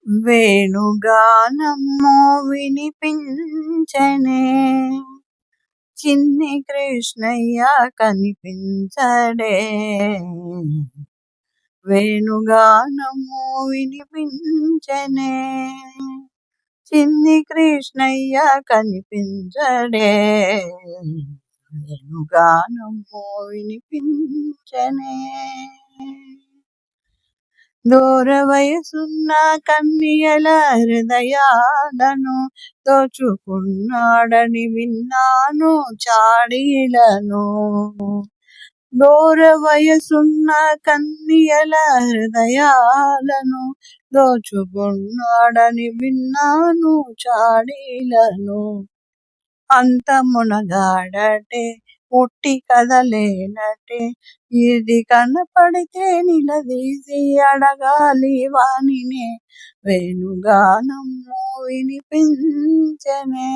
వేణుగానము వినిపించనే, చిన్ని కృష్ణయ్య కనిపించడే. వేణుగానము వినిపించనే, చిన్ని కృష్ణయ్య కనిపించడే. వేణుగానము వినిపించనే. దూర వయసున్న కన్యల హృదయాలను దోచుకున్నాడని విన్నాను చాడీలను. దూర వయసున్న కన్యల హృదయాలను దోచుకున్నాడని విన్నాను చాడీలను. అంత మునగాడటే పుట్టి కదలేనటే, ఇది కనపడితే నిలదీసి అడగాలి వానినే. వేణుగానము వినిపించనే,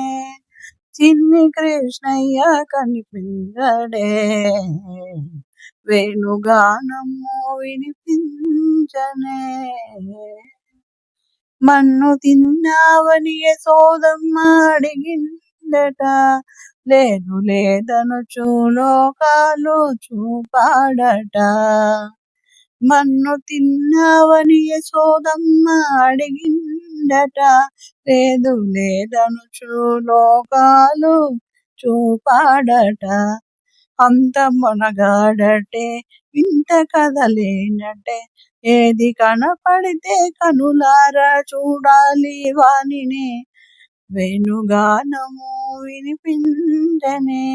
చిన్ని కృష్ణయ్య కనిపించడే. వేణుగానము వినిపించనే. మన్ను తిన్నావని యశోదమ్మ అడిగిందట, లేదు లేదనుచు లోకాలు చూపాడట. మన్ను తిన్నావని యశోదమ్మ అడిగిందట, లేదు లేదనుచు లోకాలు చూపాడట. అంత మొనగాడటే ఇంత కదలేనటే, ఏది కనపడితే కనులారా చూడాలి వానినే. వేణుగానము వినిపించనే,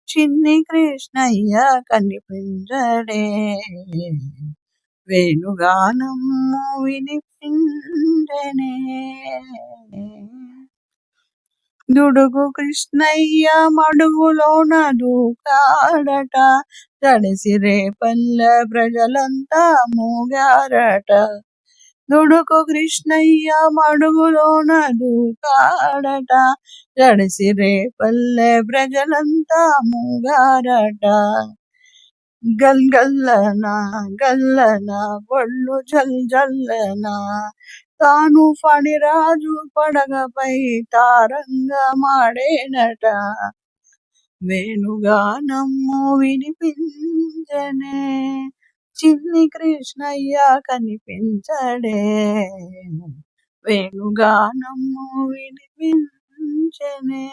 చిన్ని కృష్ణయ్య కనిపించడే. వేణుగానము వినిపించనే. దుడుగు కృష్ణయ్య మడుగులోన దూకాడట, తడిసి రేపల్లె ప్రజలంతా మూగారట. దుడుకు కృష్ణయ్య మడుగులోన దూకాడట, తడిసి రేపల్లె ప్రజలంతా మూగారట. గల్గల్లన గల్లన ఒళ్ళు జల్జల్లన, తాను ఫణిరాజు పడగపై తారంగమాడేనట. వేణుగానము వినిపించనే, చిన్ని కృష్ణయ్య కనిపించడే. వేణుగానము వినిపించనే.